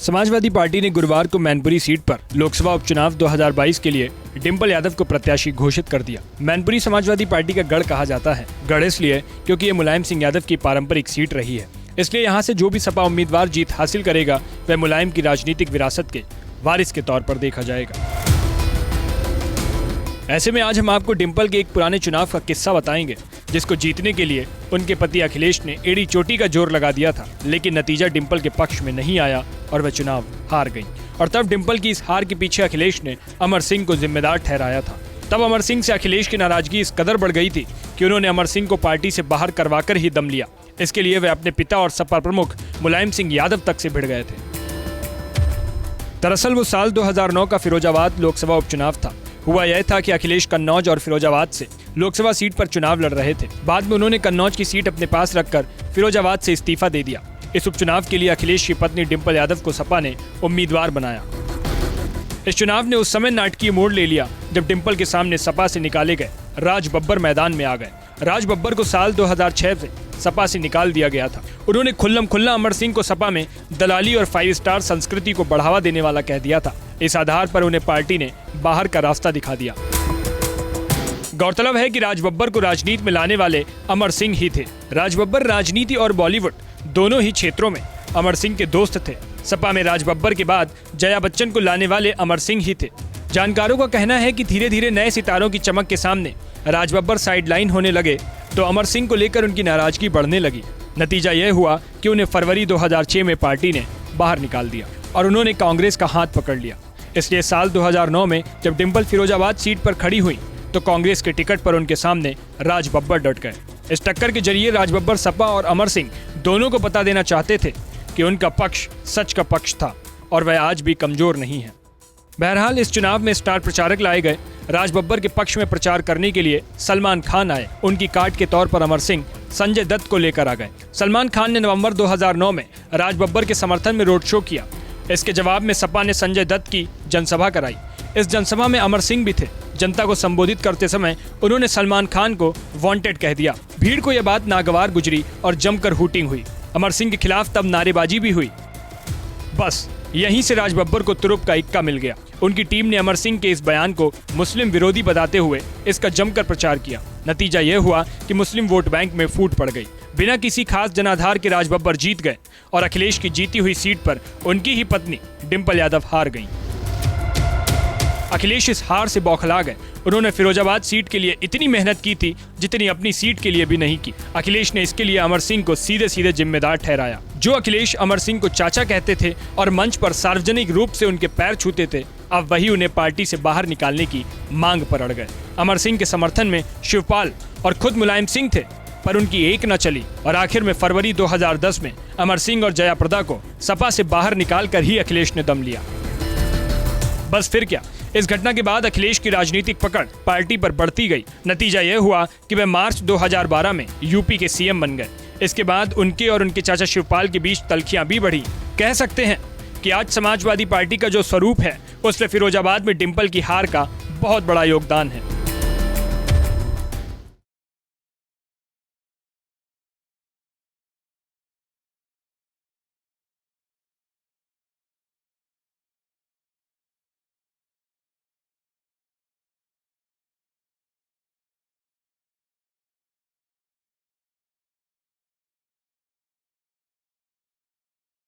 Samajwadi party ने गुरुवार को मैनपुरी सीट पर लोकसभा उपचुनाव 2022 के लिए डिंपल यादव को प्रत्याशी घोषित कर दिया। मैनपुरी समाजवादी पार्टी का गढ़ कहा जाता है। गढ़ इसलिए क्योंकि ये मुलायम सिंह यादव की पारंपरिक सीट रही है, इसलिए यहाँ से जो भी सपा उम्मीदवार जीत हासिल करेगा वह मुलायम की राजनीतिक विरासत के वारिस के तौर पर देखा जाएगा। ऐसे में आज हम आपको डिंपल के एक पुराने चुनाव का किस्सा बताएंगे, जिसको जीतने के लिए उनके पति अखिलेश ने एड़ी चोटी का जोर लगा दिया था, लेकिन नतीजा डिंपल के पक्ष में नहीं आया और वह चुनाव हार गई। और तब डिंपल की इस हार के पीछे अखिलेश ने अमर सिंह को जिम्मेदार ठहराया था। तब अमर सिंह से अखिलेश की नाराजगी इस कदर बढ़ गई थी कि उन्होंने अमर सिंह को पार्टी से बाहर करवाकर ही दम लिया। इसके लिए वे अपने पिता और सपा प्रमुख मुलायम सिंह यादव तक से भिड़ गए थे। दरअसल वो साल 2009 का फिरोजाबाद लोकसभा उपचुनाव था। हुआ यह था कि अखिलेश कन्नौज और फिरोजाबाद से लोकसभा सीट पर चुनाव लड़ रहे थे। बाद में उन्होंने कन्नौज की सीट अपने पास रखकर फिरोजाबाद से इस्तीफा दे दिया। इस उपचुनाव के लिए अखिलेश की पत्नी डिंपल यादव को सपा ने उम्मीदवार बनाया। इस चुनाव ने उस समय नाटकीय मोड़ ले लिया जब डिंपल के सामने सपा से निकाले गए राज बब्बर मैदान में आ गए। राज बब्बर को साल 2006 से सपा से निकाल दिया गया था। उन्होंने खुल्लम खुल्ला अमर सिंह को सपा में दलाली और 5 स्टार संस्कृति को बढ़ावा देने वाला कह दिया था। इस आधार पर उन्हें पार्टी ने बाहर का रास्ता दिखा दिया। गौरतलब है कि राज बब्बर को राजनीति में लाने वाले अमर सिंह ही थे। राज बब्बर राजनीति और बॉलीवुड दोनों ही क्षेत्रों में अमर सिंह के दोस्त थे। सपा में राज बब्बर के बाद जया बच्चन को लाने वाले अमर सिंह ही थे। जानकारों का कहना है कि धीरे धीरे नए सितारों की चमक के सामने राज बब्बर साइडलाइन होने लगे तो अमर सिंह को लेकर उनकी नाराजगी बढ़ने लगी। नतीजा यह हुआ कि उन्हें फरवरी 2006 में पार्टी ने बाहर निकाल दिया और उन्होंने कांग्रेस का हाथ पकड़ लिया। इसलिए साल 2009 में जब डिंपल फिरोजाबाद सीट पर खड़ी हुई तो कांग्रेस के टिकट पर उनके सामने राज बब्बर डट गए। इस टक्कर के जरिए राज बब्बर सपा और अमर सिंह दोनों को बता देना चाहते थे कि उनका पक्ष सच का पक्ष था और वह आज भी कमजोर नहीं है। बहरहाल इस चुनाव में स्टार प्रचारक लाए गए। राज बब्बर के पक्ष में प्रचार करने के लिए सलमान खान आए। उनकी काट के तौर पर अमर सिंह संजय दत्त को लेकर आ गए। सलमान खान ने नवंबर 2009 में राज बब्बर के समर्थन में रोड शो किया। इसके जवाब में सपा ने संजय दत्त की जनसभा कराई। इस जनसभा में अमर सिंह भी थे। जनता को संबोधित करते समय उन्होंने सलमान खान को वांटेड कह दिया। भीड़ को यह बात नागवार गुजरी और जमकर हूटिंग हुई। अमर सिंह के खिलाफ तब नारेबाजी भी हुई। बस यहीं से राज बब्बर को तुरुप का इक्का मिल गया। उनकी टीम ने अमर सिंह के इस बयान को मुस्लिम विरोधी बताते हुए इसका जमकर प्रचार किया। नतीजा यह हुआ कि मुस्लिम वोट बैंक में फूट पड़ गई। बिना किसी खास जनाधार के राज बब्बर जीत गए और अखिलेश की जीती हुई सीट पर उनकी ही पत्नी डिंपल यादव हार गईं। अखिलेश इस हार से बौखला गए। उन्होंने फिरोजाबाद सीट के लिए इतनी मेहनत की थी जितनी अपनी सीट के लिए भी नहीं की। अखिलेश ने इसके लिए अमर सिंह को सीधे सीधे जिम्मेदार ठहराया। जो अखिलेश अमर सिंह को चाचा कहते थे और मंच पर सार्वजनिक रूप से उनके पैर छूते थे, अब वही उन्हें पार्टी से बाहर निकालने की मांग पर अड़ गए। अमर सिंह के समर्थन में शिवपाल और खुद मुलायम सिंह थे, पर उनकी एक न चली और आखिर में फरवरी 2010 में अमर सिंह और जया प्रदा को सपा से बाहर निकाल कर ही अखिलेश ने दम लिया। बस फिर क्या, इस घटना के बाद अखिलेश की राजनीतिक पकड़ पार्टी पर बढ़ती गई। नतीजा यह हुआ कि वे मार्च 2012 में यूपी के सीएम बन गए। इसके बाद उनके और उनके चाचा शिवपाल के बीच तल्खियां भी बढ़ी। कह सकते हैं कि आज समाजवादी पार्टी का जो स्वरूप है उसमें फिरोजाबाद में डिंपल की हार का बहुत बड़ा योगदान है।